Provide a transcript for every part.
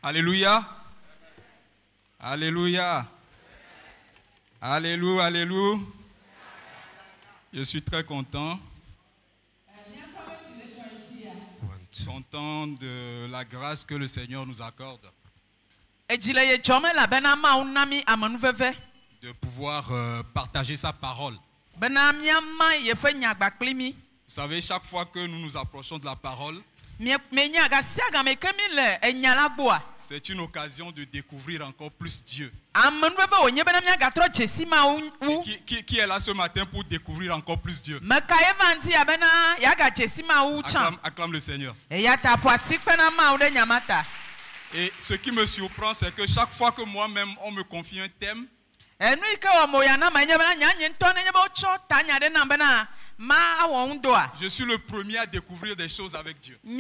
Alléluia. Alléluia. Alléluia, alléluia. Je suis très content. Content de la grâce que le Seigneur nous accorde. De pouvoir partager sa parole. Vous savez, chaque fois que nous nous approchons de la parole, c'est une occasion de découvrir encore plus Dieu. Qui est là ce matin pour découvrir encore plus Dieu? Acclame le Seigneur. Et ce qui me surprend, c'est que chaque fois que moi-même on me confie un thème, je suis le premier à découvrir des choses avec Dieu. Et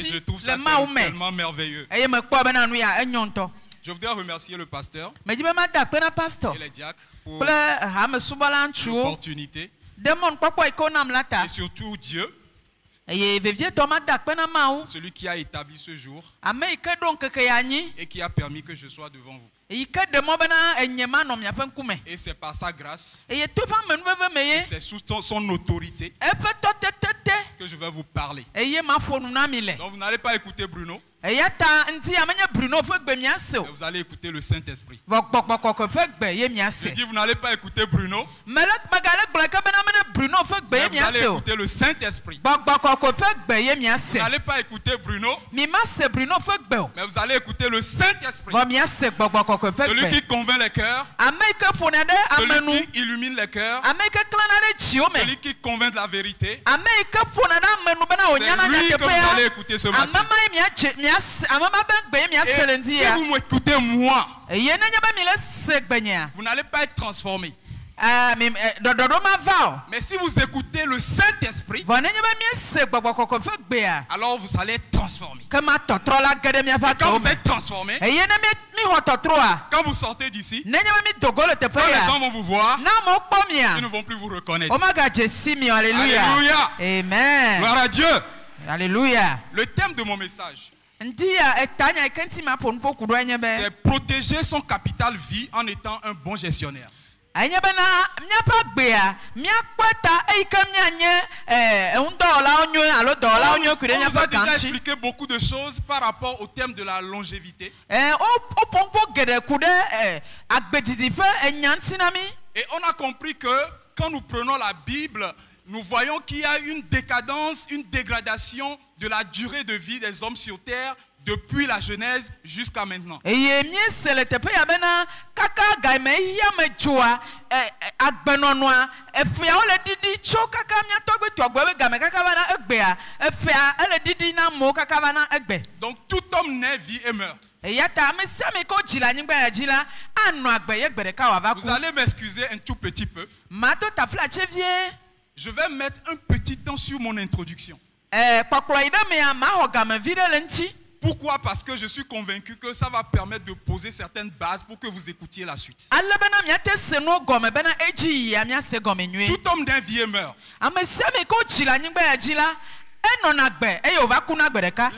je trouve ça tellement merveilleux. Je voudrais remercier le pasteur et les diacres pour l'opportunité. Et surtout Dieu, celui qui a établi ce jour et qui a permis que je sois devant vous. Et c'est par sa grâce et c'est sous son autorité que je vais vous parler. Donc vous n'allez pas écouter Bruno, mais vous allez écouter le Saint-Esprit. Je dis vous n'allez pas écouter Bruno, mais vous allez écouter le Saint-Esprit. Vous n'allez pas écouter Bruno, mais vous allez écouter le Saint-Esprit. Celui qui convainc les cœurs, celui qui illumine les cœurs, celui qui convainc de la vérité, c'est lui que vous allez écouter ce matin. Et si vous m'écoutez moi, vous n'allez pas être transformé. Mais si vous écoutez le Saint-Esprit, alors vous allez être transformé. Quand vous êtes transformé, quand vous sortez d'ici, quand les gens vont vous voir, ils ne vont plus vous reconnaître. Alléluia. Amen. Gloire à Dieu. Alléluia. Le thème de mon message, c'est protéger son capital vie en étant un bon gestionnaire. On nous a déjà expliqué beaucoup de choses par rapport au thème de la longévité. Et on a compris que quand nous prenons la Bible, nous voyons qu'il y a une décadence, une dégradation de la durée de vie des hommes sur terre depuis la Genèse jusqu'à maintenant. Donc tout homme naît, vit et meurt. Vous allez m'excuser un tout petit peu. Je vais mettre un petit temps sur mon introduction. Pourquoi? Parce que je suis convaincu que ça va permettre de poser certaines bases pour que vous écoutiez la suite. Tout homme d'un vie meurt.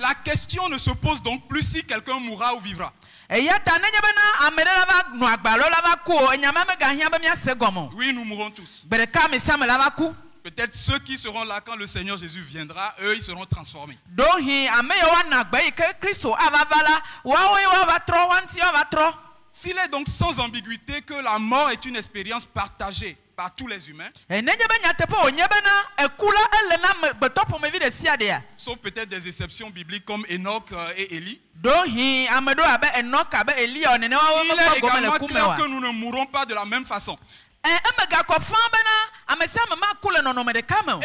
La question ne se pose donc plus si quelqu'un mourra ou vivra. Oui, nous mourrons tous. Peut-être ceux qui seront là quand le Seigneur Jésus viendra, eux, ils seront transformés. S'il est donc sans ambiguïté que la mort est une expérience partagée par tous les humains, sauf peut-être des exceptions bibliques comme Enoch et Élie, il est également clair que nous ne mourrons pas de la même façon. Et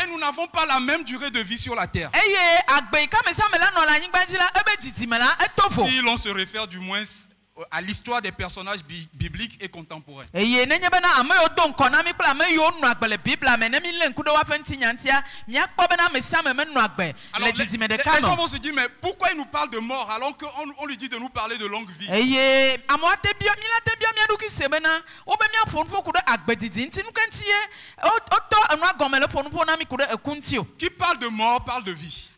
nous n'avons pas la même durée de vie sur la terre. Si l'on se réfère du moins à l'histoire des personnages bibliques et contemporains. Les gens vont se dire, mais pourquoi il nous parle de mort alors qu'on lui dit de nous parler de longue vie? Qui parle de mort parle de vie.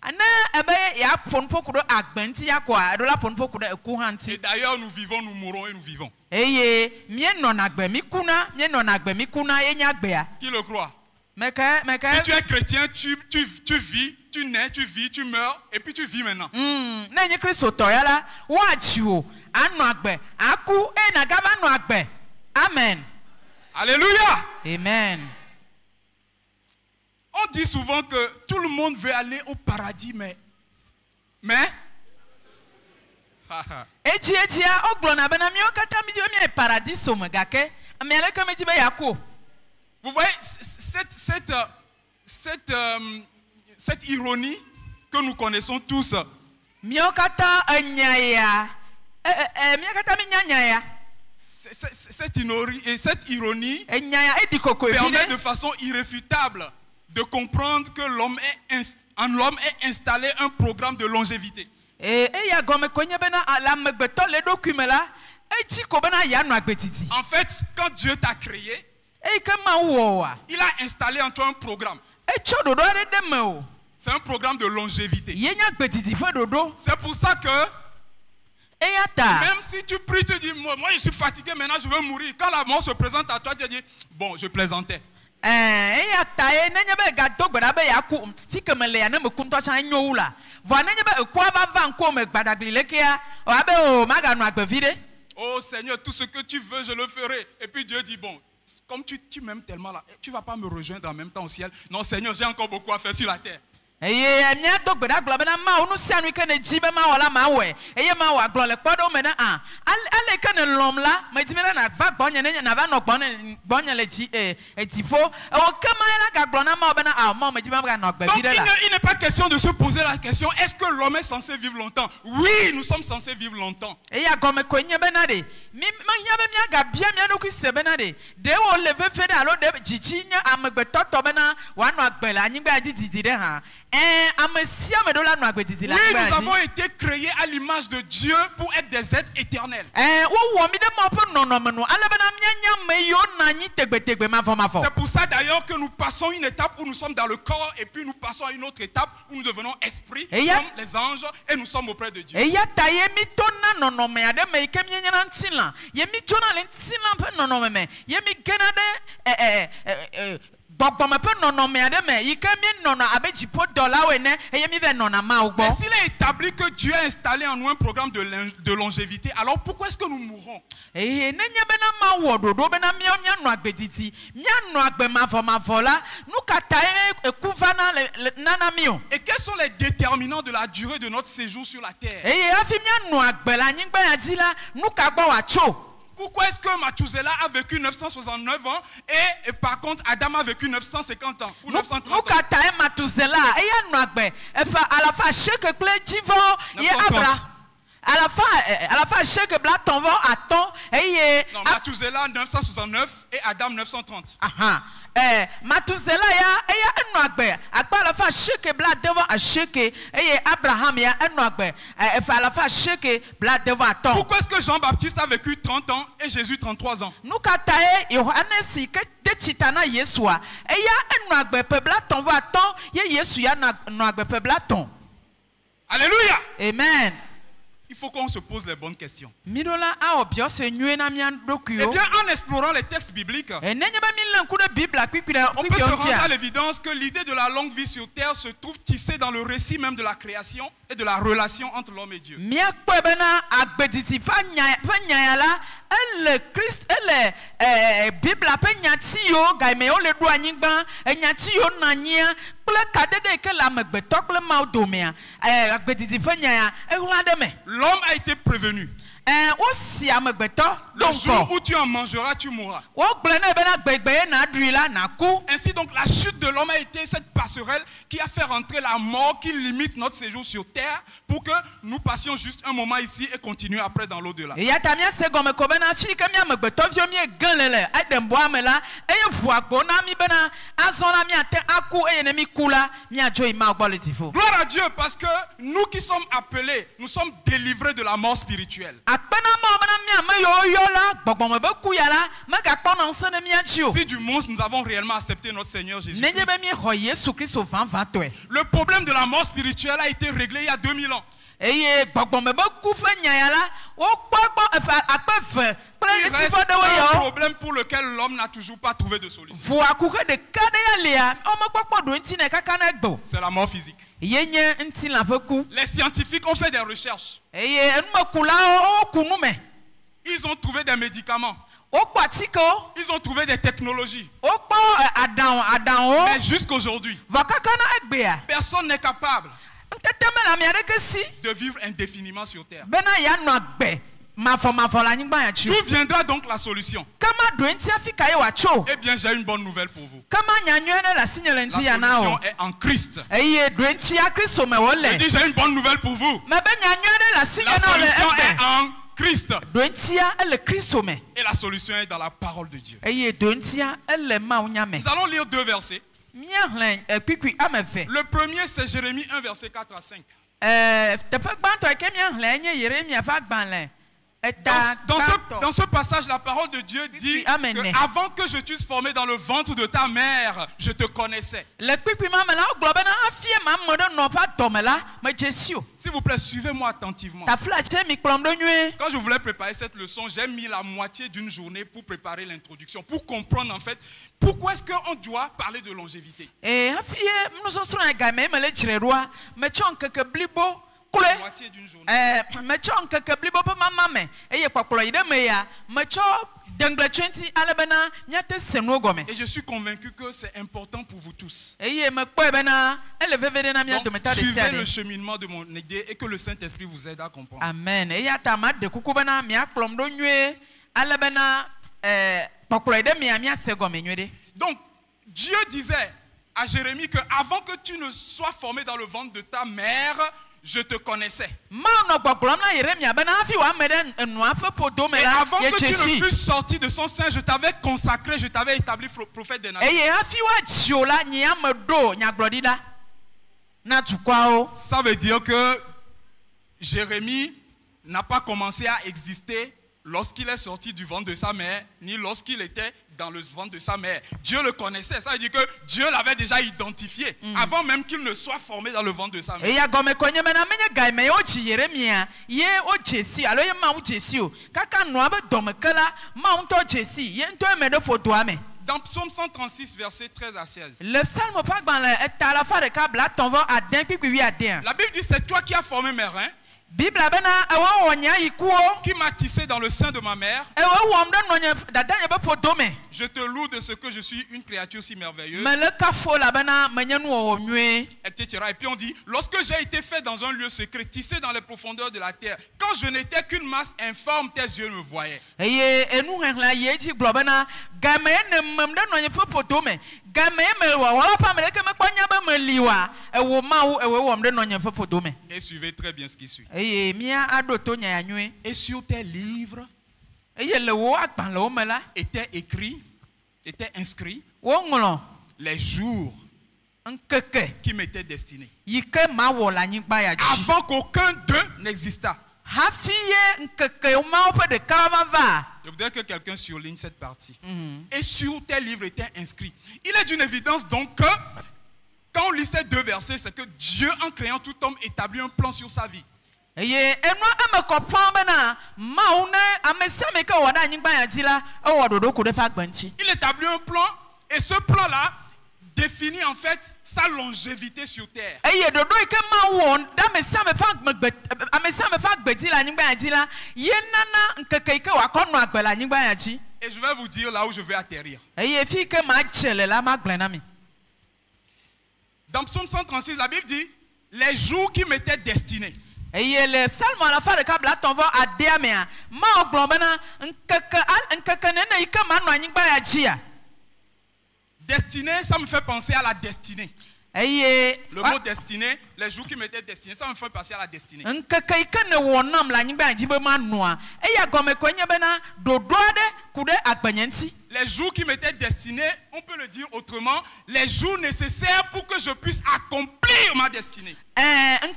Et d'ailleurs, nous vivons, nous mourons et nous vivons. Qui le croit? Si tu es chrétien, tu vis, tu nais, tu vis, tu meurs, et puis tu vis maintenant. Amen. Alléluia. Amen. On dit souvent que tout le monde veut aller au paradis, mais vous voyez cette ironie que nous connaissons tous. Cette ironie permet de façon irréfutable de comprendre que l'homme est installé un programme de longévité. En fait, quand Dieu t'a créé, il a installé en toi un programme. C'est un programme de longévité. C'est pour ça que même si tu pries, tu dis, moi je suis fatigué, maintenant je veux mourir. Quand la mort se présente à toi, tu dis, bon, je plaisantais. Oh Seigneur, tout ce que tu veux, je le ferai. Et puis Dieu dit, bon, comme tu m'aimes tellement là, tu ne vas pas me rejoindre en même temps au ciel. Non Seigneur, j'ai encore beaucoup à faire sur la terre. Donc il n'est pas question de se poser la question, est-ce que l'homme est censé vivre longtemps? Oui, nous sommes censés vivre longtemps. Oui, nous avons été créés à l'image de Dieu pour être des êtres éternels. C'est pour ça d'ailleurs que nous passons une étape où nous sommes dans le corps et puis nous passons à une autre étape où nous devenons esprit comme les anges et nous sommes auprès de Dieu. Mais s'il est établi que Dieu a installé en nous un programme de longévité, alors pourquoi est-ce que nous mourrons? Et quels sont les déterminants de la durée de notre séjour sur la terre? Pourquoi est-ce que Mathuselah a vécu 969 ans et par contre Adam a vécu 950 ans ou 930 ans? Non, Mathuselah 969 et Adam 930. Mathuselah pourquoi est-ce que Jean-Baptiste a vécu 30 ans et Jésus 33 ans? Alléluia. Amen. Il faut qu'on se pose les bonnes questions. Eh bien, en explorant les textes bibliques, on peut se rendre à l'évidence que l'idée de la longue vie sur terre se trouve tissée dans le récit même de la création et de la relation entre l'homme et Dieu. L'homme a été prévenu. Le jour où tu en mangeras, tu mourras. Ainsi donc la chute de l'homme a été cette passerelle qui a fait rentrer la mort, qui limite notre séjour sur terre pour que nous passions juste un moment ici et continuer après dans l'au-delà. Gloire à Dieu, parce que nous qui sommes appelés, nous sommes délivrés de la mort spirituelle. Si du moins nous avons réellement accepté notre Seigneur Jésus-Christ. Le problème de la mort spirituelle a été réglé il y a 2000 ans. Il reste un problème pour lequel l'homme n'a toujours pas trouvé de solution. C'est la mort physique. Les scientifiques ont fait des recherches. Ils ont trouvé des médicaments. Ils ont trouvé des technologies. Mais jusqu'aujourd'hui, personne n'est capable de vivre indéfiniment sur terre. D'où viendra donc la solution? Eh bien, j'ai une bonne nouvelle pour vous. La solution est en Christ. Je dis, j'ai une bonne nouvelle pour vous. La solution est en Christ. Et la solution est dans la parole de Dieu. Nous allons lire 2 versets. Le premier, c'est Jérémie 1, verset 4 à 5. Dans ce passage, la parole de Dieu dit que avant que je t'eusse formé dans le ventre de ta mère, je te connaissais. S'il vous plaît, suivez-moi attentivement. Quand je voulais préparer cette leçon, j'ai mis la moitié d'une journée pour préparer l'introduction, pour comprendre en fait pourquoi est-ce qu'on doit parler de longévité. Moitié d'une journée. Et je suis convaincu que c'est important pour vous tous. Donc, suivez le cheminement de mon idée et que le Saint-Esprit vous aide à comprendre. Amen. Donc, Dieu disait à Jérémie que avant que tu ne sois formé dans le ventre de ta mère, je te connaissais. Et avant que tu ne fusses sorti de son sein, je t'avais consacré, je t'avais établi prophète des nations. Ça veut dire que Jérémie n'a pas commencé à exister lorsqu'il est sorti du ventre de sa mère, ni lorsqu'il était dans le ventre de sa mère. Dieu le connaissait. Ça veut dire que Dieu l'avait déjà identifié avant même qu'il ne soit formé dans le ventre de sa mère. Dans Psaume 136, versets 13 à 16. La Bible dit, c'est toi qui as formé mes reins, qui m'a tissé dans le sein de ma mère. Je te loue de ce que je suis une créature si merveilleuse. Etc. Et puis on dit, lorsque j'ai été fait dans un lieu secret, tissé dans les profondeurs de la terre, quand je n'étais qu'une masse informe, tes yeux me voyaient. Et suivez très bien ce qui suit. Et sur tes livres étaient écrits, étaient inscrits les jours qui m'étaient destinés, avant qu'aucun d'eux n'existât. Je voudrais que quelqu'un surligne cette partie. Et sur tes livres étaient inscrits. Il est d'une évidence donc que quand on lit ces 2 versets, c'est que Dieu, en créant tout homme, établit un plan sur sa vie. Il établit un plan et ce plan-là définit en fait sa longévité sur terre. Et je vais vous dire là où je vais atterrir. Dans Psaume 136, la Bible dit les jours qui m'étaient destinés. Et le salmo à la fin de câble ton va à Diamea. Ma globana, un cacanena, il comme un chia. Destinée, ça me fait penser à la destinée. Le mot destinée, les jours qui m'étaient destinés, ça me fait penser à la destinée. Les jours qui m'étaient destinés, on peut le dire autrement, les jours nécessaires pour que je puisse accomplir ma destinée. Est-ce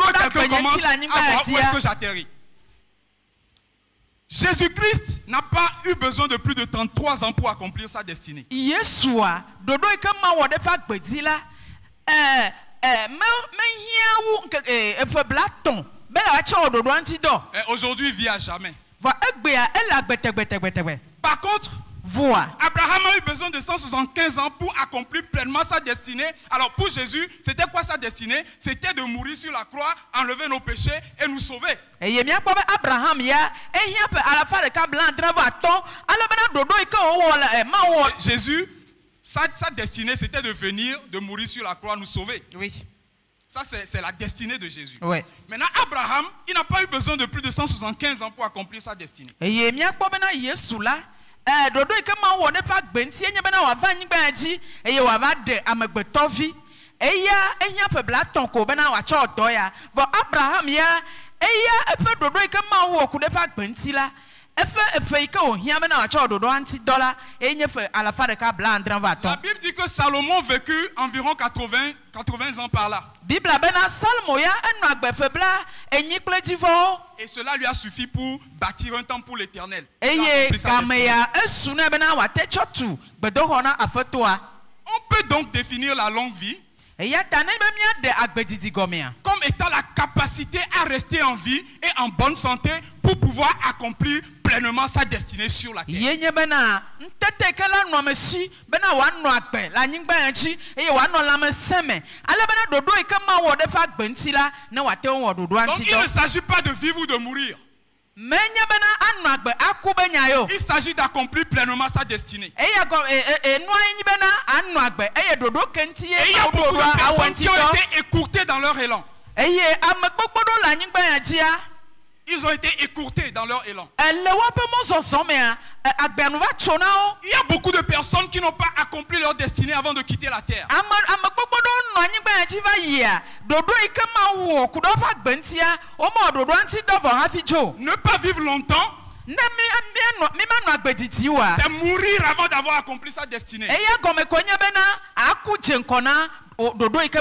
que quelqu'un commence à voir où est-ce que j'atterris? Jésus-Christ n'a pas eu besoin de plus de 33 ans pour accomplir sa destinée. Aujourd'hui, il vit à jamais. Par contre, Abraham a eu besoin de 175 ans pour accomplir pleinement sa destinée. Alors pour Jésus, c'était quoi sa destinée? C'était de mourir sur la croix, enlever nos péchés et nous sauver. Jésus, sa destinée, c'était de venir, de mourir sur la croix, nous sauver. Oui. Ça, c'est la destinée de Jésus. Ouais. Maintenant, Abraham, il n'a pas eu besoin de plus de 175 ans pour accomplir sa destinée. Dodo ikema wo ne pa gbenti enye bena wa va nyigba ji eye wa ba de amegbetovi ehia pebla tonko bena wa cha odo ya vo Abraham ya efe dodo ikema wo ku de pa gbenti la efe ike ohia bena wa cha odo anti dollar enye fe alafa de ka bla andran va ton. La Bible dit que Salomon vécut environ 80 ans par là. Bible bena Salmo ya enu agbefe bla enyi kle divo. Et cela lui a suffi pour bâtir un temple pour l'Éternel. On peut donc définir la longue vie comme étant la capacité à rester en vie et en bonne santé pour pouvoir accomplir pleinement sa destinée sur la terre. Donc il ne s'agit pas de vivre ou de mourir. Il s'agit d'accomplir pleinement sa destinée. Et il y a beaucoup de personnes qui ont été écourtées dans leur élan. Ils ont été écourtés dans leur élan. Il y a beaucoup de personnes qui n'ont pas accompli leur destinée avant de quitter la terre. Ne pas vivre longtemps, c'est mourir avant d'avoir accompli sa destinée.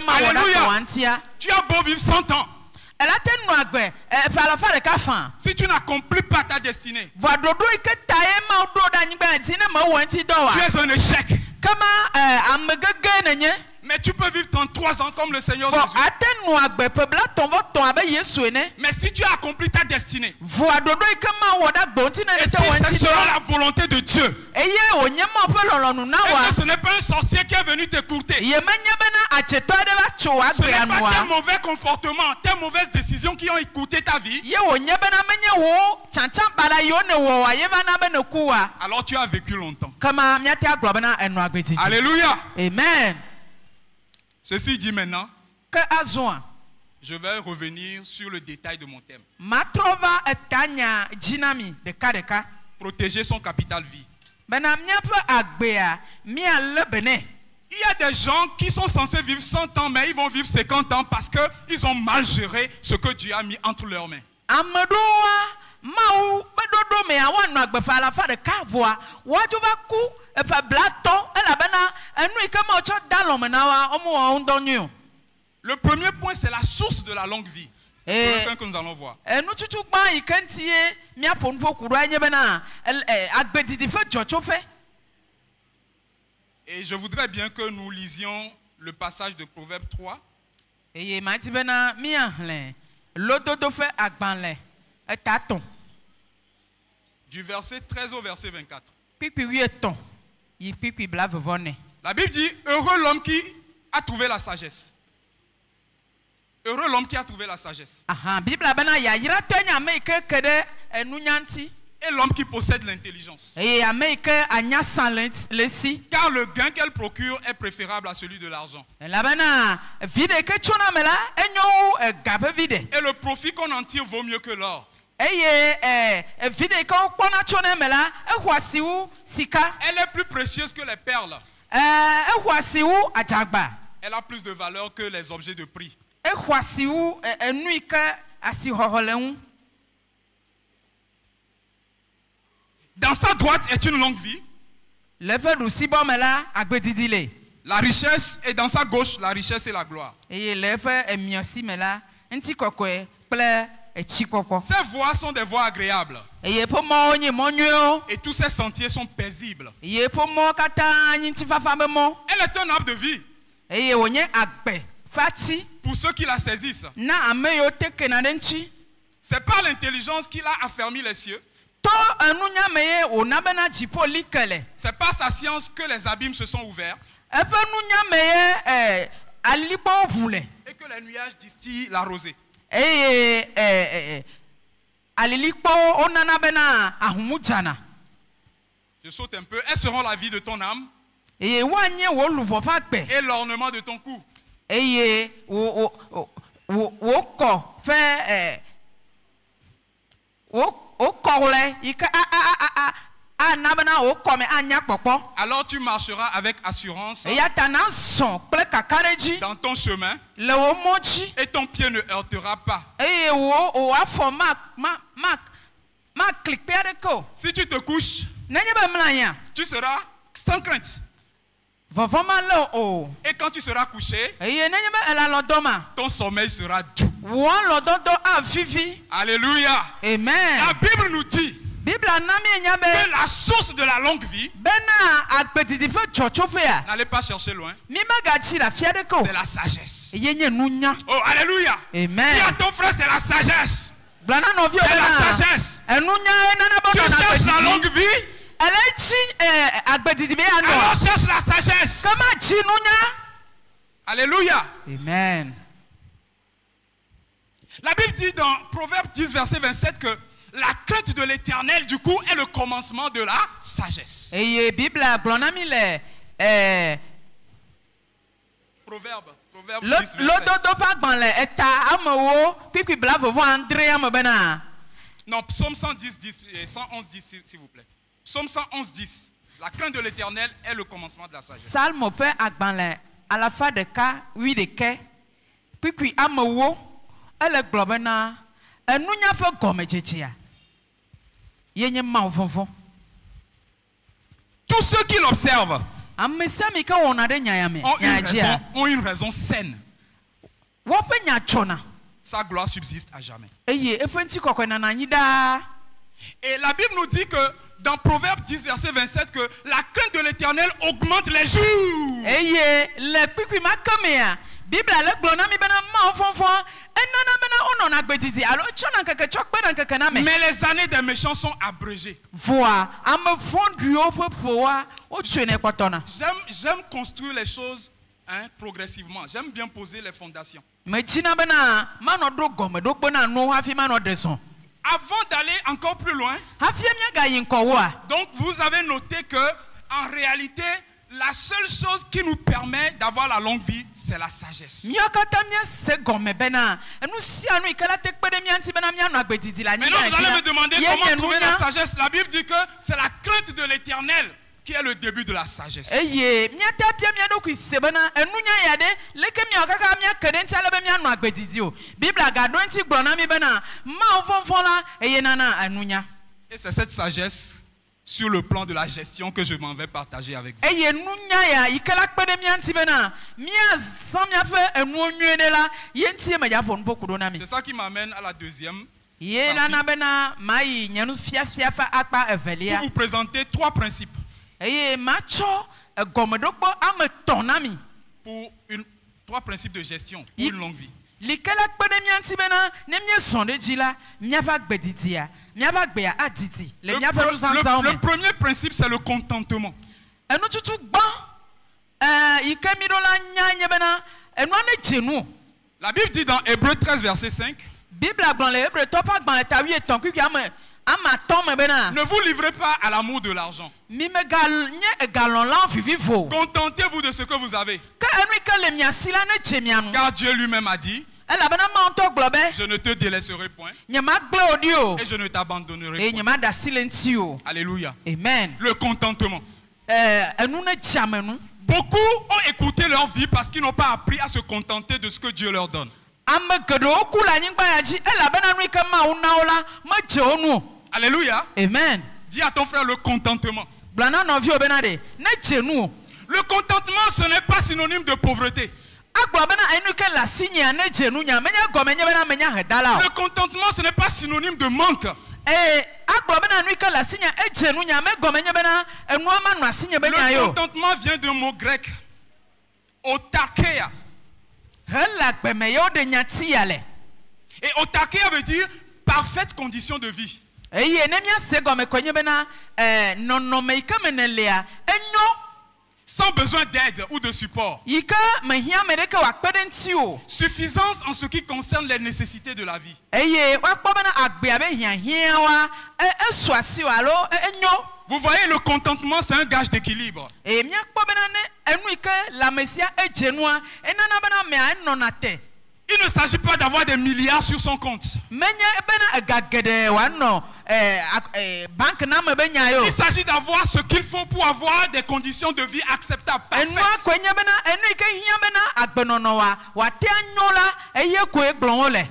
Alléluia. Tu as beau vivre 100 ans. Si tu n'accomplis pas ta destinée, tu es un échec. Mais tu peux vivre 33 ans comme le Seigneur Jésus. Mais si tu as accompli ta destinée, et si ça sera la volonté de Dieu, et que ce n'est pas un sorcier qui est venu t'écourter, ce n'est pas tes mauvais comportements, tes mauvaises décisions qui ont écouté ta vie, alors tu as vécu longtemps. Alléluia. Amen. Ceci dit maintenant, je vais revenir sur le détail de mon thème. Protéger son capital vie. Il y a des gens qui sont censés vivre 100 ans, mais ils vont vivre 50 ans parce qu'ils ont mal géré ce que Dieu a mis entre leurs mains. Le premier point, c'est la source de la longue vie. C'est le point que nous allons voir. Et je voudrais bien que nous lisions le passage de Proverbe 3. Du verset 13 au verset 24. La Bible dit, heureux l'homme qui a trouvé la sagesse. Heureux l'homme qui a trouvé la sagesse. Et l'homme qui possède l'intelligence. Car le gain qu'elle procure est préférable à celui de l'argent. Et le profit qu'on en tire vaut mieux que l'or. Elle est plus précieuse que les perles. Elle a plus de valeur que les objets de prix. Dans sa droite est une longue vie. La richesse est dans sa gauche, la richesse et la gloire. Ces voies sont des voies agréables. Et tous ces sentiers sont paisibles. Elle est un arbre de vie. Pour ceux qui la saisissent. C'est par l'intelligence qu'il a affermi les cieux. C'est par sa science que les abîmes se sont ouverts. Et que les nuages distillent la rosée. Je saute un peu. Elles seront la vie de ton âme et l'ornement de ton cou. Alors tu marcheras avec assurance dans ton chemin et ton pied ne heurtera pas. Si tu te couches, tu seras sans crainte. Et quand tu seras couché, ton sommeil sera doux. Alléluia. Amen. La Bible nous dit que la source de la longue vie, n'allez pas chercher loin, c'est la sagesse. Oh, alléluia. Amen. Dis à ton frère, c'est la sagesse. C'est la sagesse. Tu cherches la longue vie, alors cherche la sagesse. Alléluia. Amen. La Bible dit dans Proverbe 10, verset 27 que la crainte de l'Éternel, du coup, est le commencement de la sagesse. Proverbe 10, verset 27. Non, Psaume 110, 10, 111, 10, s'il vous plaît. Psaume 111, 10. La crainte de l'Éternel est le commencement de la sagesse. Salmo fait à la fin de cas, oui, de quai. Puis, amowo, elle est globena, et nous n'y a pas comme tchétchia. Yenye mauvon. Tous ceux qui l'observent ont une raison saine. Sa gloire subsiste à jamais. Et la Bible nous dit que dans Proverbe 10, verset 27, que la crainte de l'Éternel augmente les jours. Mais les années des méchants sont abrégées. J'aime construire les choses progressivement. J'aime bien poser les fondations. Avant d'aller encore plus loin, donc vous avez noté que en réalité, la seule chose qui nous permet d'avoir la longue vie, c'est la sagesse. Maintenant, vous allez me demander comment trouver la sagesse. La Bible dit que c'est la crainte de l'Éternel qui est le début de la sagesse. Et c'est cette sagesse sur le plan de la gestion que je m'en vais partager avec vous. C'est ça qui m'amène à la deuxième partie. Pour vous présenter trois principes pour trois principes de gestion pour une longue vie. Le premier principe, c'est le contentement. La Bible dit dans Hébreux 13, verset 5, Ne vous livrez pas à l'amour de l'argent. Contentez-vous de ce que vous avez. Car Dieu lui-même a dit, je ne te délaisserai point et je ne t'abandonnerai point. Alléluia. Amen. Le contentement. Beaucoup ont écouté leur vie parce qu'ils n'ont pas appris à se contenter de ce que Dieu leur donne. Alléluia. Amen. Dis à ton frère le contentement. Le contentement, ce n'est pas synonyme de pauvreté. Le contentement, ce n'est pas synonyme de manque. Le contentement vient d'un mot grec, autarkeia. Et autarkeia veut dire parfaite condition de vie. Sans besoin d'aide ou de support. Suffisance en ce qui concerne les nécessités de la vie. Vous voyez, le contentement, c'est un gage d'équilibre. Il ne s'agit pas d'avoir des milliards sur son compte. Il s'agit d'avoir ce qu'il faut pour avoir des conditions de vie acceptables, parfaites.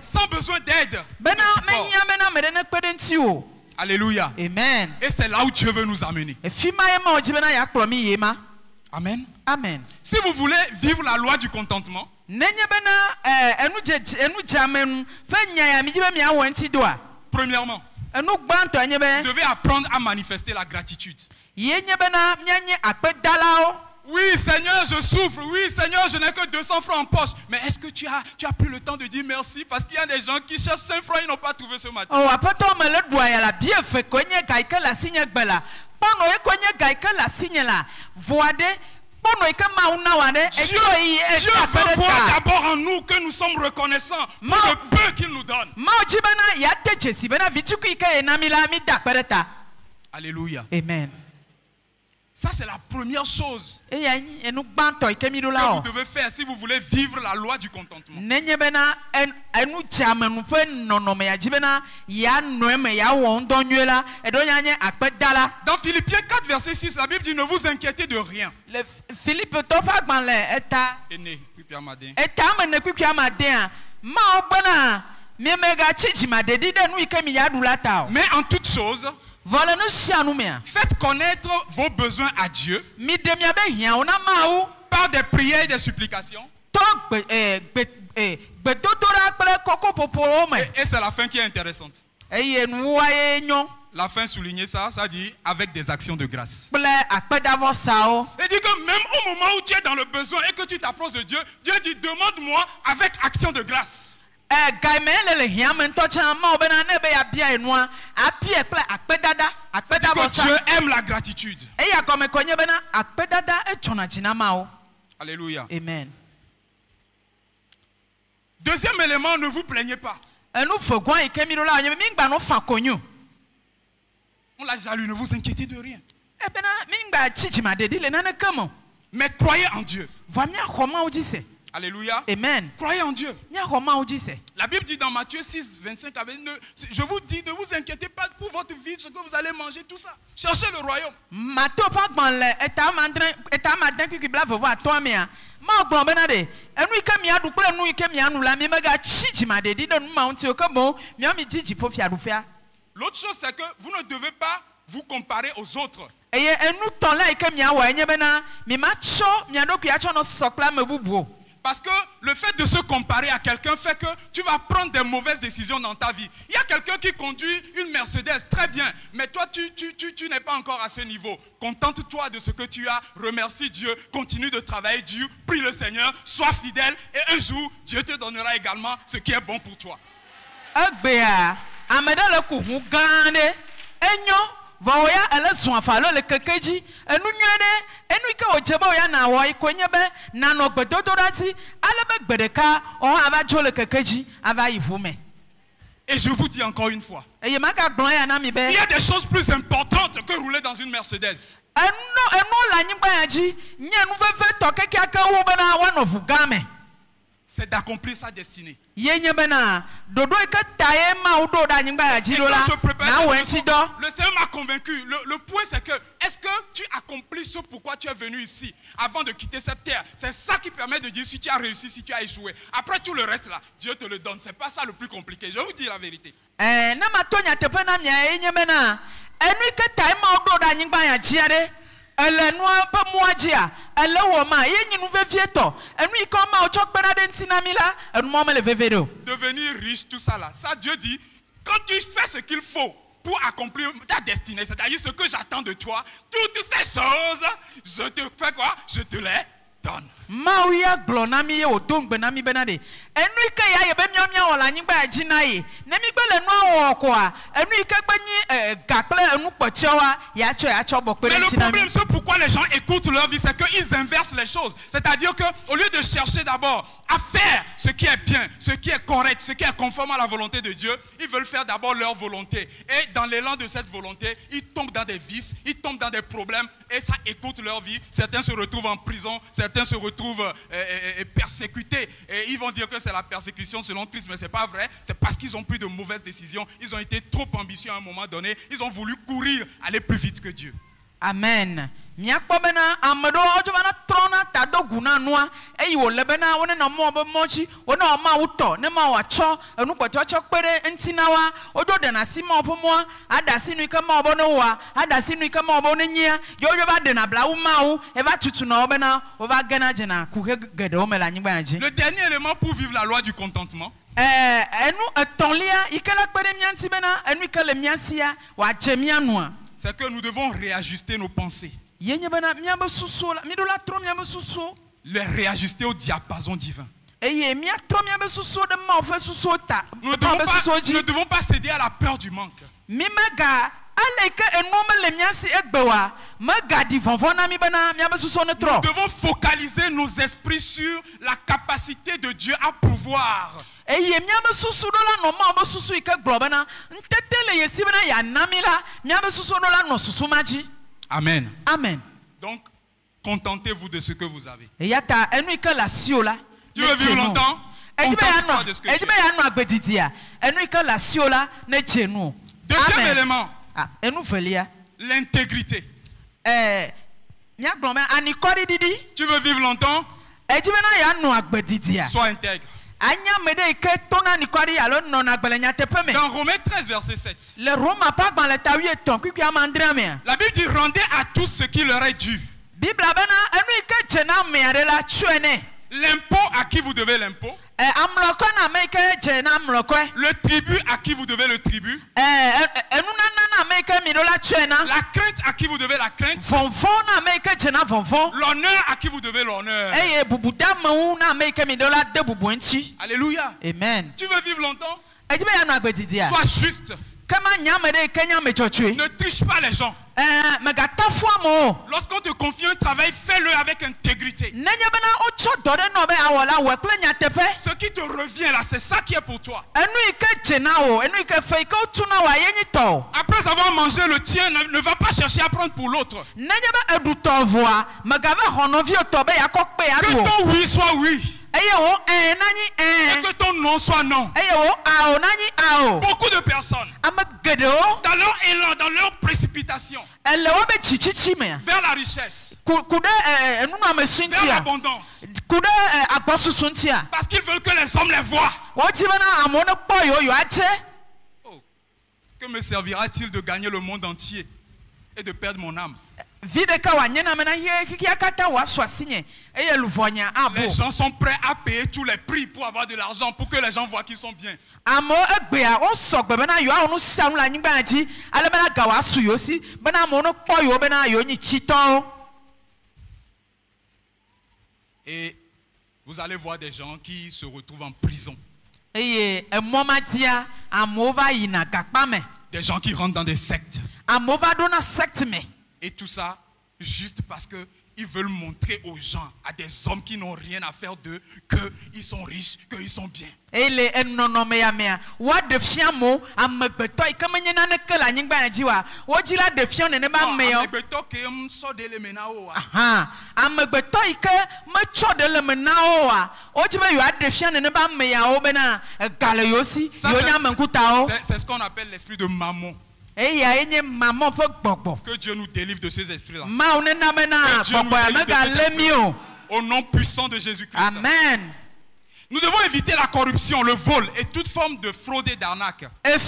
Sans besoin d'aide. Alléluia. Amen. Et c'est là où Dieu veut nous amener. Amen. Amen. Si vous voulez vivre la loi du contentement, premièrement, vous devez apprendre à manifester la gratitude. Oui, Seigneur, je souffre. Oui, Seigneur, je n'ai que 200 francs en poche. Mais est-ce que tu as pris le temps de dire merci? Parce qu'il y a des gens qui cherchent 5 francs, ils n'ont pas trouvé ce matin. Dieu veut voir d'abord en nous que nous sommes reconnaissants pour le peu qu'il nous donne. Alléluia. Amen. Ça, c'est la première chose que vous devez faire si vous voulez vivre la loi du contentement. Dans Philippiens 4, verset 6, la Bible dit ne vous inquiétez de rien. Mais en toute chose, faites connaître vos besoins à Dieu par des prières et des supplications. Et c'est la fin qui est intéressante. La fin soulignée ça dit avec des actions de grâce. Et dit que même au moment où tu es dans le besoin et que tu t'approches de Dieu, Dieu dit demande-moi avec action de grâce. Que Dieu aime la gratitude. Alléluia. Amen. Deuxième élément, ne vous plaignez pas. On l'a déjà lu, ne vous inquiétez de rien. Mais croyez en Dieu. Alléluia. Amen. Croyez en Dieu. La Bible dit dans Matthieu 6, 25, je vous dis, ne vous inquiétez pas pour votre vie, ce que vous allez manger, tout ça. Cherchez le royaume. L'autre chose, c'est que vous ne devez pas vous comparer aux autres. Parce que le fait de se comparer à quelqu'un fait que tu vas prendre des mauvaises décisions dans ta vie. Il y a quelqu'un qui conduit une Mercedes, très bien, mais toi tu n'es pas encore à ce niveau. Contente-toi de ce que tu as, remercie Dieu, continue de travailler dur, prie le Seigneur, sois fidèle et un jour Dieu te donnera également ce qui est bon pour toi. Voya ele zuafa lo le kekeji enu nyede enu ke ojeba ya na wo ikonye be na no gbedodorati ale be gbedeka o aba jo le kekeji aba yivume. Et je vous dis encore une fois, il y a des choses plus importantes que rouler dans une Mercedes. C'est d'accomplir sa destinée. Et quand je le Seigneur m'a convaincu. Le point c'est que, est-ce que tu accomplis ce pourquoi tu es venu ici avant de quitter cette terre? C'est ça qui permet de dire si tu as réussi, si tu as échoué. Après tout le reste là, Dieu te le donne. C'est pas ça le plus compliqué. Je vous dis la vérité. Devenir riche, tout ça là. Ça, Dieu dit, quand tu fais ce qu'il faut pour accomplir ta destinée, c'est-à-dire ce que j'attends de toi, toutes ces choses, je te fais quoi? Je te les donne. Mauya glonami o dong benami benade. Enu ike ya yebe miamia wala nyigba ajina ye. Nemi gbele no wo kwa. Enu ike gbanyi gakle enu pochowa ya cho bokpere tinami. Mais le problème c'est pourquoi les gens écoutent leur vie, c'est qu'ils inversent les choses. C'est-à-dire que au lieu de chercher d'abord à faire ce qui est bien, ce qui est correct, ce qui est conforme à la volonté de Dieu, ils veulent faire d'abord leur volonté. Et dans l'élan de cette volonté, ils tombent dans des vices, ils tombent dans des problèmes et ça écoute leur vie. Certains se retrouvent en prison, certains se retrouvent persécutés et ils vont dire que c'est la persécution selon Christ, mais c'est pas vrai. C'est parce qu'ils ont pris de mauvaises décisions. Ils ont été trop ambitieux à un moment donné. Ils ont voulu courir, aller plus vite que Dieu. Amen. Miakpobena amedo ojobana trona tado guna noa eyi wo lebena wona na mo be mochi wona o ma wuto ne ma wa cho enu gboto cho pere ntinawa ojo de na si ma opomo adasi nu ika ma obo no wa adasi nu ika ma obo no nyia yo ba de na bla wu ma wu e ba tutu na obena o ba gana jena ku gede o mela nyigba aji. Le dernier élément pour vivre la loi du contentement, c'est que nous devons réajuster nos pensées. Les réajuster au diapason divin. Nous ne devons pas céder à la peur du manque. Nous devons focaliser nos esprits sur la capacité de Dieu à pouvoir. Amen. Amen. Donc, contentez-vous de ce que vous avez. Tu veux vivre longtemps? Contente-toi de ce que tu as. Deuxième élément. L'intégrité. Tu veux vivre longtemps? Sois intègre. Dans Romains 13, verset 7. La Bible dit rendez à tous ce qui leur est dû. L'impôt à qui vous devez l'impôt. Le tribut à qui vous devez le tribut. La crainte à qui vous devez la crainte. L'honneur à qui vous devez l'honneur. Alléluia. Amen. Tu veux vivre longtemps? Sois juste. Ne triche pas les gens. Lorsqu'on te confie un travail, fais-le avec intégrité. Ce qui te revient là, c'est ça qui est pour toi. Après avoir mangé le tien, ne va pas chercher à prendre pour l'autre. Que ton oui soit oui. Et que ton non soit non. Beaucoup de personnes, dans leur élan, dans leur précipitation, vers la richesse, vers l'abondance, parce qu'ils veulent que les hommes les voient. Oh, que me servira-t-il de gagner le monde entier et de perdre mon âme? Les gens sont prêts à payer tous les prix pour avoir de l'argent, pour que les gens voient qu'ils sont bien. Et vous allez voir des gens qui se retrouvent en prison. Des gens qui rentrent dans des sectes. Et tout ça, juste parce qu'ils ils veulent montrer aux gens, à des hommes qui n'ont rien à faire d'eux, qu'ils sont riches, qu'ils sont bien. Et les enonomeyamea, what the fiamo, amegbeto, ikamenyena nekela nyingba jiwa, wojila de fion ne ba meyo. Amegbeto ke mso de le menao. Aha, amegbeto ike mecho de le menao, ojibe yo ade fion ne ba meya obena gale yosi, yonya menkuta o. C'est ce qu'on appelle l'esprit de mammon. Que Dieu nous délivre de ces esprits-là. Au nom puissant de Jésus-Christ. Amen. Nous devons éviter la corruption, le vol et toute forme de fraude et d'arnaque. La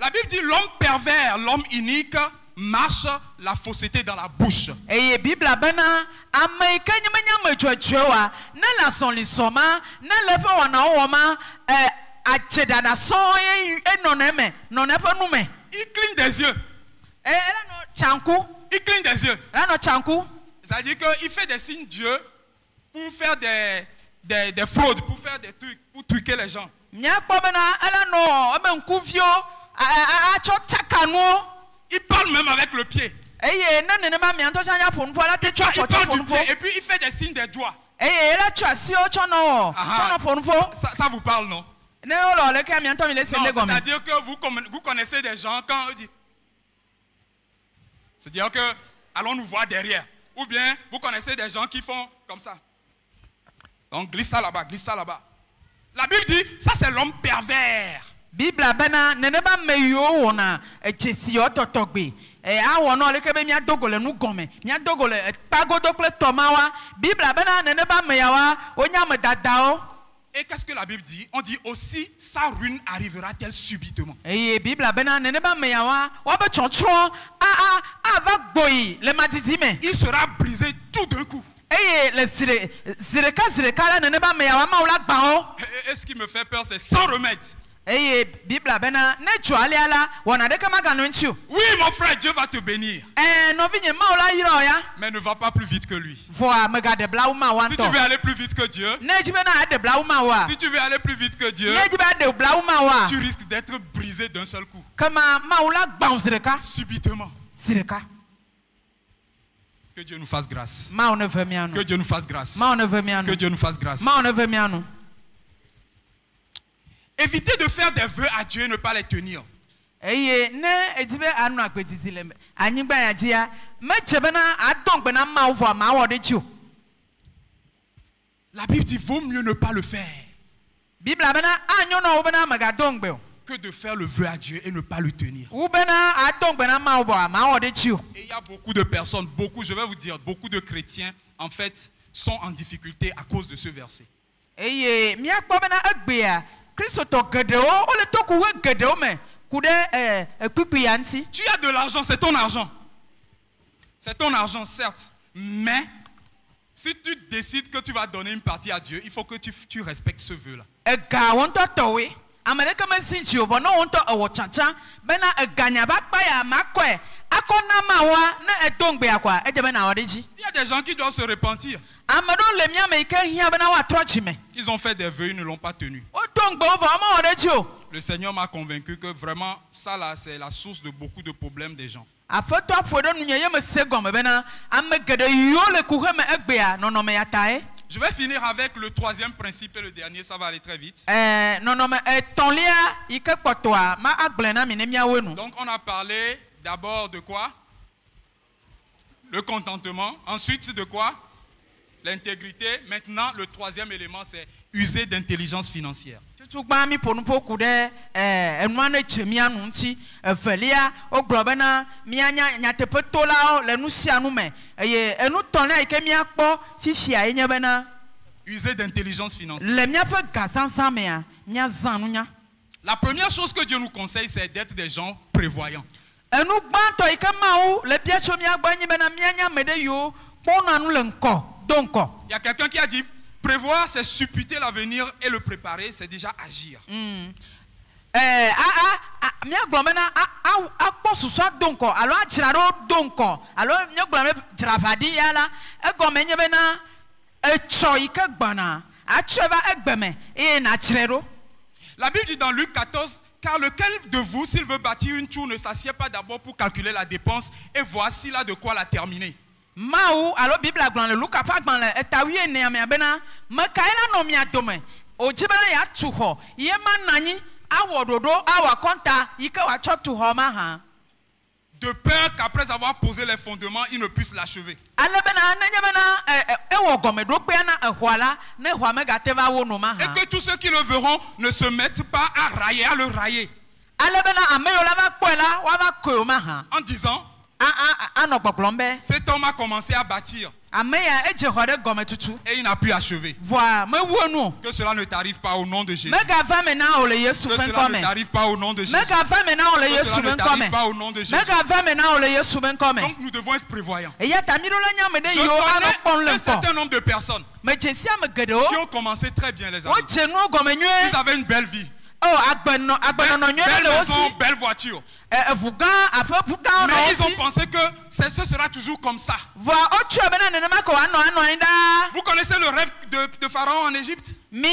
Bible dit l'homme pervers, l'homme inique marche la fausseté dans la bouche. Et Bible bana amaika nyamanya mechwechewa na la son lisoma na lefa wana woma acheda na son enoneme nonefa nume. Il cligne des yeux. Là no chanku. Il cligne des yeux. Là no chanku. Ça veut dire qu'il fait des signes Dieu pour faire des fraudes, pour faire des trucs, pour truquer les gens. Nyakpo bana ala no obenkufio a chakano. Il parle même avec le pied. Il parle du pied et puis il fait des signes des doigts. Ça vous parle, non? C'est-à-dire que vous connaissez des gens quand on dit. C'est-à-dire que allons nous voir derrière. Ou bien vous connaissez des gens qui font comme ça. Donc glisse ça là-bas, glisse ça là-bas. La Bible dit, ça c'est l'homme pervers. Bible bana neneba meyo wona echesi ototogbe awono lekebe mia dogole nu gome mia dogole pagodokle tomawa Bible bana neneba meyawa onyame dadao. Et qu'est-ce que la Bible dit? On dit aussi sa ruine arrivera-t-elle subitement? Bible bana neneba meyawa wabe chonchon va boyi le madizime. Il sera brisé tout d'un coup. Le zireka la neneba meyawa maula gbao. Et ce qui me fait peur c'est sans remède. Oui, mon frère, Dieu va te bénir. Mais ne va pas plus vite que lui. Si tu veux aller plus vite que Dieu, si tu veux aller plus vite que Dieu, tu risques d'être brisé d'un seul coup. Subitement. Que Dieu nous fasse grâce. Que Dieu nous fasse grâce. Que Dieu nous fasse grâce. Évitez de faire des vœux à Dieu et ne pas les tenir. La Bible dit vaut mieux ne pas le faire que de faire le vœu à Dieu et ne pas le tenir. Et il y a beaucoup de personnes, je vais vous dire, beaucoup de chrétiens en fait sont en difficulté à cause de ce verset. Tu as de l'argent, c'est ton argent. C'est ton argent, certes. Mais si tu décides que tu vas donner une partie à Dieu, il faut que tu respectes ce vœu-là. Il y a des gens qui doivent se repentir. Ils ont fait des vœux, ils ne l'ont pas tenu. Le Seigneur m'a convaincu que vraiment, ça là, c'est la source de beaucoup de problèmes des gens. Je vais finir avec le troisième principe et le dernier, ça va aller très vite. Donc on a parlé d'abord de quoi? Le contentement. Ensuite de quoi? L'intégrité. Maintenant, le troisième élément, c'est user d'intelligence financière. User d'intelligence financière. La première chose que Dieu nous conseille, c'est d'être des gens prévoyants. Il y a quelqu'un qui a dit prévoir, c'est supputer l'avenir et le préparer, c'est déjà agir. La Bible dit dans Luc 14 car lequel de vous, s'il veut bâtir une tour, ne s'assied pas d'abord pour calculer la dépense et voici là de quoi la terminer. Maou alors Bible agban le Luka fa agban le etawie ne amia bena me kaina no mia dome o jibele ya tuho ye manani awo dodo awa konta yike wa cho tuho ma ha. De peur qu'après avoir posé les fondements, il ne puisse l'achever. Et que tous ceux qui le verront ne se mettent pas à railler, à le railler. En disant, cet homme a commencé à bâtir. Et il n'a pu achever. Que cela ne t'arrive pas au nom de Jésus. Que cela ne t'arrive pas au nom de Jésus. Que cela ne t'arrive pas au nom de Jésus. Donc nous devons être prévoyants. Je connais un certain nombre de personnes qui ont commencé très bien les amis. Ils avaient une belle vie. Belle maison, belle voiture. Mais ils ont pensé que ce sera toujours comme ça. Vous connaissez le rêve de Pharaon en Égypte? Cette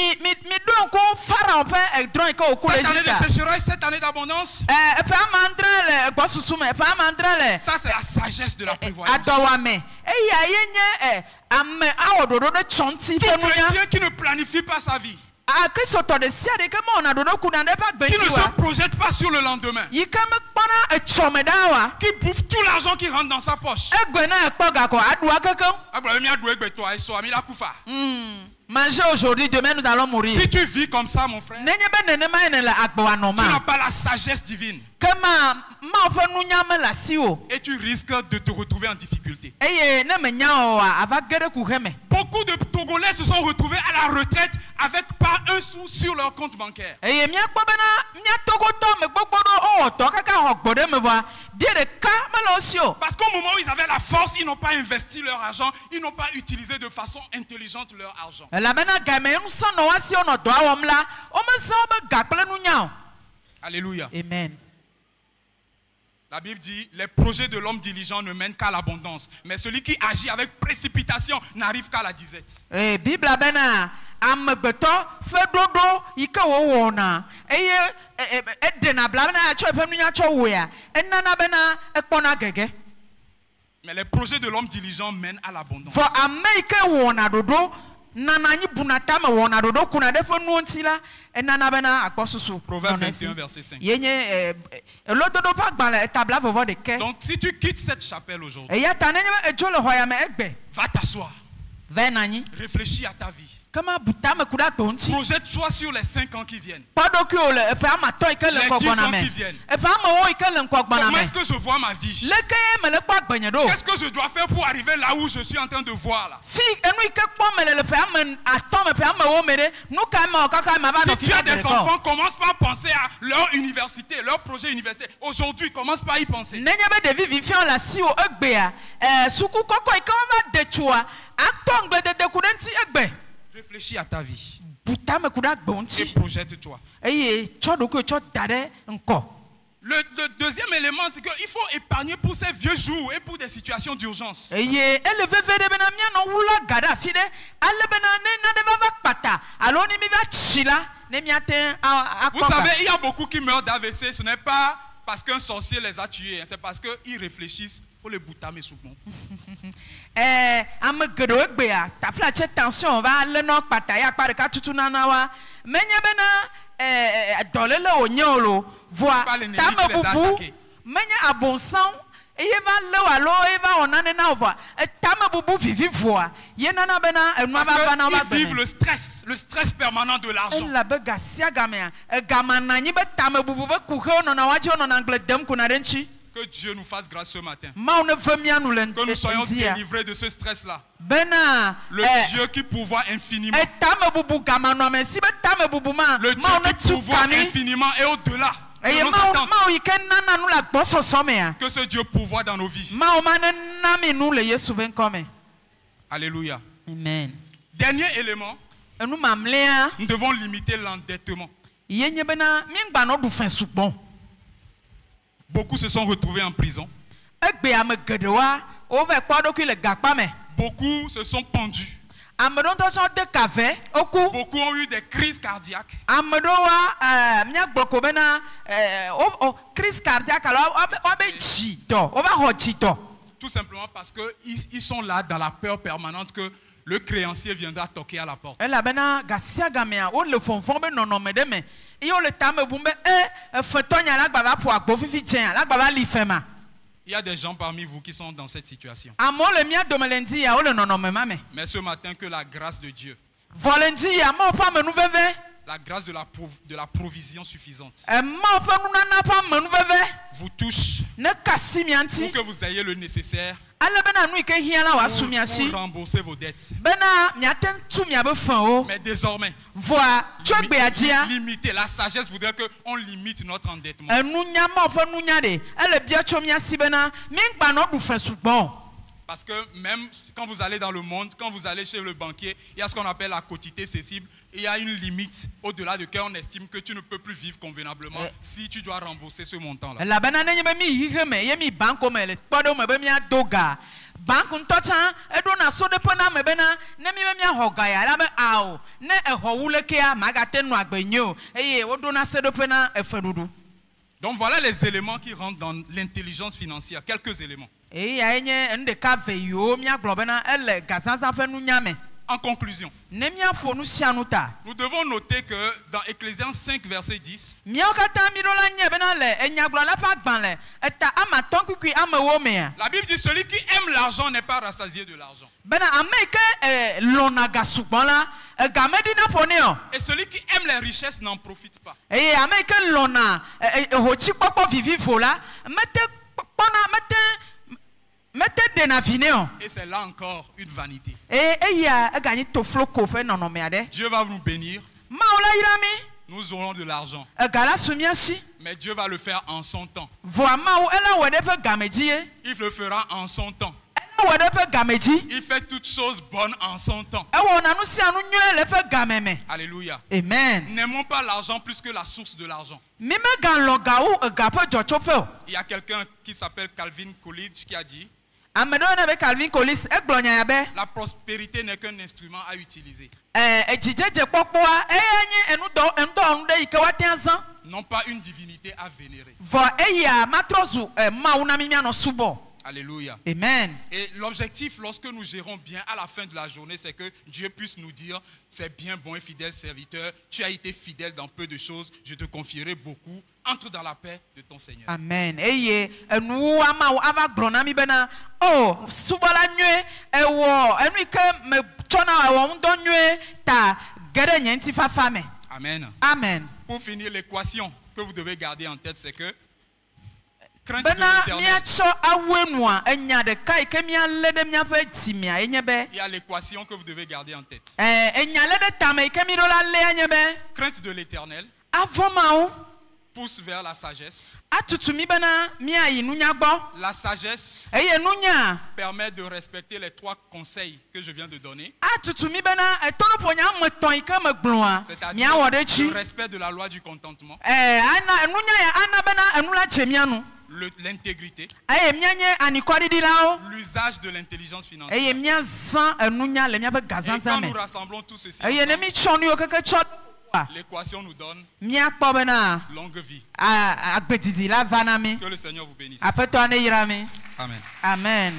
année de sécheresse, cette année d'abondance. Ça c'est la sagesse de la prévoyance. Tout chrétien qui ne planifie pas sa vie, qui ne se projette pas sur le lendemain, qui bouffe tout l'argent qui rentre dans sa poche. Manger aujourd'hui, demain nous allons mourir. Si tu vis comme ça, mon frère, tu n'as pas la sagesse divine. Et tu risques de te retrouver en difficulté. Beaucoup de Togolais se sont retrouvés à la retraite avec pas un sou sur leur compte bancaire. Parce qu'au moment où ils avaient la force, ils n'ont pas investi leur argent, ils n'ont pas utilisé de façon intelligente leur argent. Alléluia. Amen. La Bible dit, les projets de l'homme diligent ne mènent qu'à l'abondance. Mais celui qui agit avec précipitation n'arrive qu'à la disette. Bible abena ambeto fedodo ike wona eye edena blabena acho efenunya cho wea enana bena ekpona gege. Mais les projets de l'homme diligent mènent à l'abondance. For ameke wona dodo nanani bunata me wona dodo kuna defo nuontila enana bena akposusu. Proverbe 21 verset 5. Yenye lododo pa gbala etabla vovo de ke. Donc si tu quittes cette chapelle aujourd'hui, va t'asseoir. Réfléchis à ta vie. Projette-toi sur les 5 ans qui viennent. Les 10 ans qui viennent. Comment est-ce que je vois ma vie? Qu'est-ce que je dois faire pour arriver là où je suis en train de voir là? Si tu as des enfants, commence par penser à leur université, leur projet universitaire. Aujourd'hui, commence par y penser. Réfléchis à ta vie et projette-toi. Le deuxième élément, c'est qu'il faut épargner pour ces vieux jours et pour des situations d'urgence. Vous savez, il y a beaucoup qui meurent d'AVC. Ce n'est pas parce qu'un sorcier les a tués, c'est parce qu'ils réfléchissent pour les boutamer sous bon. Tension va le no pataya par katunanawa menya dolele onyolo voix tamabubu menya abonsan eva lewalo eva onane na voix tamabubu vivi voix yenana bena enwa na ba vivre le stress permanent de l'argent la bega sia gamea gamana nyi be tamabubu be kuhe no na waje no na angledem kunarenchi. Que Dieu nous fasse grâce ce matin. Que nous soyons délivrés de ce stress-là. Le Dieu qui pourvoit infiniment. Le Dieu qui pourvoit infiniment et au-delà de nos attentes. Que ce Dieu pourvoit dans nos vies. Alléluia. Amen. Dernier élément. Nous devons limiter l'endettement. Beaucoup se sont retrouvés en prison. Beaucoup se sont pendus. Beaucoup ont eu des crises cardiaques. Tout simplement parce qu'ils sont là dans la peur permanente que le créancier viendra toquer à la porte. Il y a des gens parmi vous qui sont dans cette situation. Mais ce matin, que la grâce de Dieu, la grâce de la provision suffisante vous touche pour que vous ayez le nécessaire pour rembourser vos dettes. Mais désormais, limiter. La sagesse voudrait qu'on limite notre endettement. Parce que même quand vous allez dans le monde, quand vous allez chez le banquier, il y a ce qu'on appelle la quotité cessible. Il y a une limite au-delà de laquelle on estime que tu ne peux plus vivre convenablement si tu dois rembourser ce montant-là. Donc voilà les éléments qui rentrent dans l'intelligence financière. Quelques éléments. En conclusion, nous devons noter que dans Ecclésiaste 5, verset 10, la Bible dit celui qui aime l'argent n'est pas rassasié de l'argent. Et celui qui aime les richesses n'en profite pas. Et c'est là encore une vanité. Dieu va nous bénir. Nous aurons de l'argent. Mais Dieu va le faire en son temps. Il le fera en son temps. Il fait toutes choses bonnes en son temps. Alléluia. Amen. N'aimons pas l'argent plus que la source de l'argent. Il y a quelqu'un qui s'appelle Calvin Coolidge qui a dit: la prospérité n'est qu'un instrument à utiliser. Non pas une divinité à vénérer. Alléluia. Amen. Et l'objectif, lorsque nous gérons bien à la fin de la journée, c'est que Dieu puisse nous dire: c'est bien, bon et fidèle serviteur, tu as été fidèle dans peu de choses, je te confierai beaucoup. Entre dans la paix de ton Seigneur. Amen. Amen. Amen. Pour finir, l'équation que vous devez garder en tête, c'est que crainte de l'Éternel. Il y a l'équation que vous devez garder en tête. Crainte de l'Éternel pousse vers la sagesse. La sagesse permet de respecter les 3 conseils que je viens de donner. C'est-à-dire le respect de la loi du contentement, l'intégrité, l'usage de l'intelligence financière. Et quand nous rassemblons tout ceci ensemble, l'équation nous donne longue vie. Que le Seigneur vous bénisse. Amen. Amen. Amen.